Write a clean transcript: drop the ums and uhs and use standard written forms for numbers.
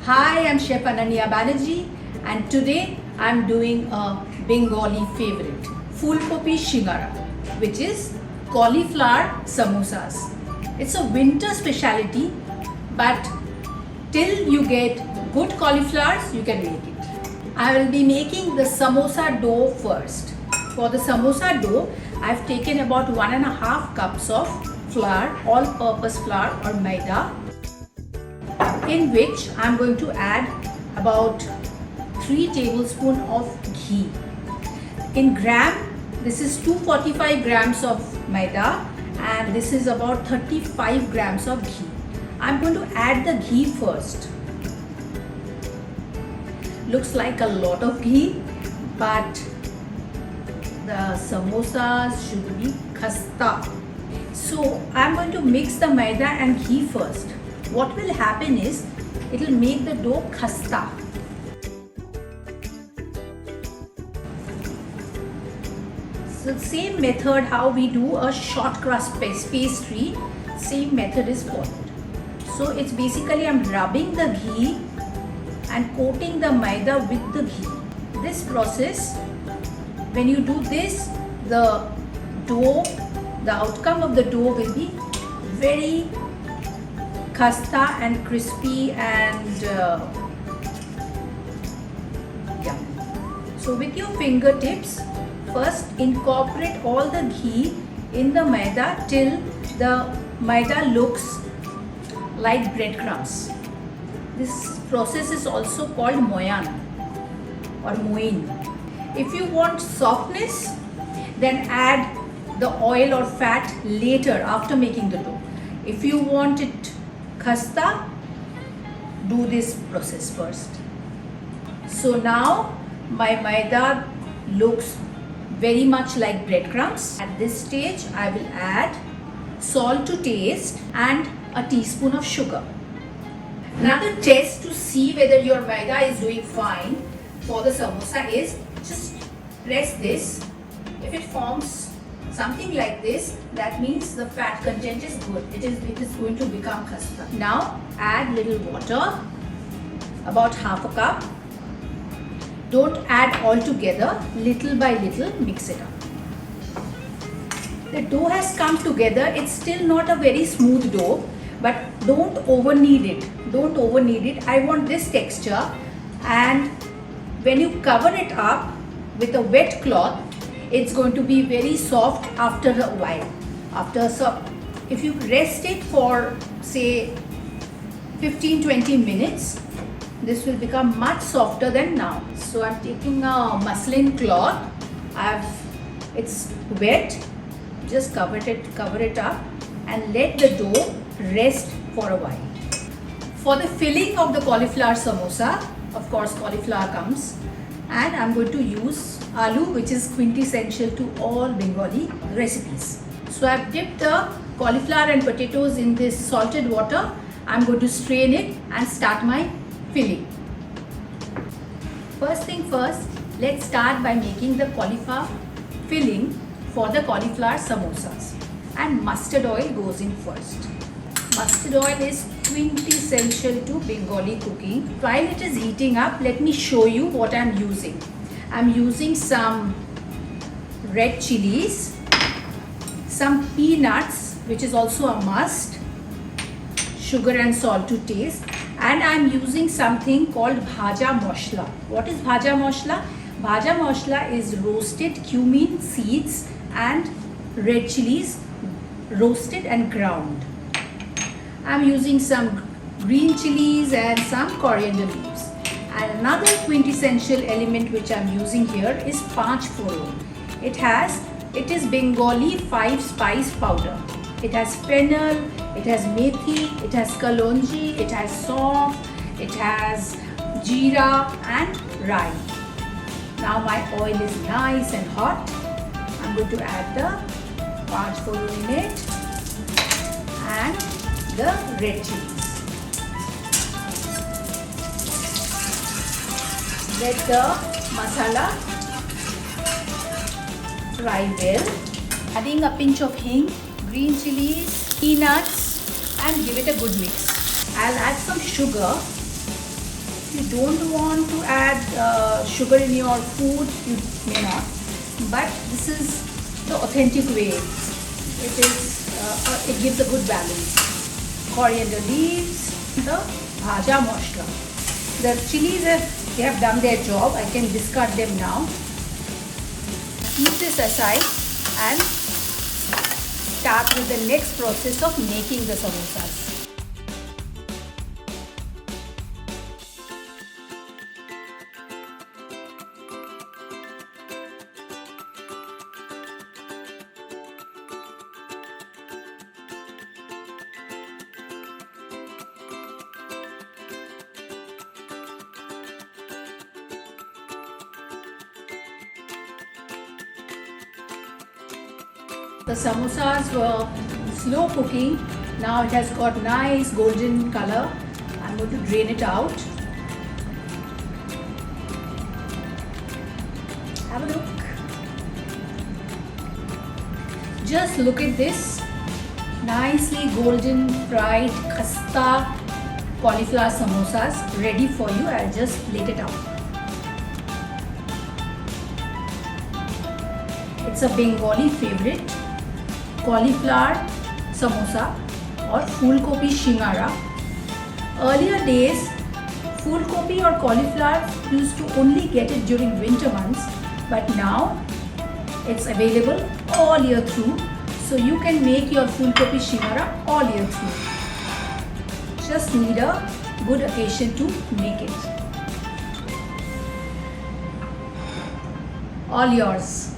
Hi, I'm Chef Ananya Banerjee and today I'm doing a Bengali favorite, Fulkopi Shingara, which is cauliflower samosas. It's a winter specialty, but till you get good cauliflowers, you can make it. I will be making the samosa dough first. For the samosa dough, I've taken about 1.5 cups of flour, all-purpose flour or maida, in which I'm going to add about 3 tablespoons of ghee. In gram, this is 245 grams of maida and this is about 35 grams of ghee. I'm going to add the ghee first. Looks like a lot of ghee, but the samosas should be khasta. So I'm going to mix the maida and ghee first. What will happen is, it will make the dough khasta. So same method how we do a short crust pastry, same method is followed. So it's basically I'm rubbing the ghee and coating the maida with the ghee. This process, when you do this, the dough, the outcome of the dough will be very khasta and crispy and yummy. So with your fingertips, first incorporate all the ghee in the maida till the maida looks like breadcrumbs. This process is also called moyan or moin. If you want softness, then add the oil or fat later after making the dough. If you want it khasta, do this process first. So now my maida looks very much like breadcrumbs. At this stage, I will add salt to taste and a teaspoon of sugar. Another test to see whether your maida is doing fine for the samosa is just press this. If it forms something like this, that means the fat content is good. It is going to become khasta. Now add little water, about half a cup. Don't add all together, little by little mix it up. The dough has come together. It's still not a very smooth dough, but don't over knead it. Don't over knead it. I want this texture, and when you cover it up with a wet cloth, it's going to be very soft after a while. If you rest it for say 15-20 minutes, this will become much softer than now. So I'm taking a muslin cloth. It's wet. Just cover it up and let the dough rest for a while. For the filling of the cauliflower samosa, of course cauliflower comes, and I'm going to use aloo, which is quintessential to all Bengali recipes. So I've dipped the cauliflower and potatoes in this salted water. I'm going to strain it and start my filling. First thing first, let's start by making the cauliflower filling for the cauliflower samosas. And mustard oil goes in first. Mustard oil is quintessential to Bengali cooking. While it is heating up, let me show you what I'm using. I'm using some red chilies, some peanuts, which is also a must, sugar and salt to taste, and I'm using something called bhaja moshla. What is bhaja moshla? Bhaja moshla is roasted cumin seeds and red chilies, roasted and ground. I'm using some green chilies and some coriander leaves. And another quintessential element which I'm using here is Panch Foron. It is Bengali 5 spice powder. It has fennel, it has methi, it has kalonji, it has saunf, it has jeera and rai. Now my oil is nice and hot. I'm going to add the Panch Foron in it and the red chilies. Let the masala fry well. Adding a pinch of hing, green chilies, peanuts, and give it a good mix. I'll add some sugar you don't want to add sugar in your food, you may not. But this is the authentic way. It gives a good balance. Coriander leaves, the bhaja masala. The chilies they have done their job. I can discard them now. Keep this aside and start with the next process of making the samosas. The samosas were slow cooking. Now it has got nice golden color. I'm going to drain it out. Have a look. Just look at this. Nicely golden fried khasta cauliflower samosas ready for you. I'll just plate it out. It's a Bengali favorite. Cauliflower samosa or Fulgopi shingara. Earlier days, Fulgopi or cauliflower used to only get it during winter months, but now it's available all year through. So you can make your Fulgopi shingara all year through. Just need a good occasion to make it. All yours.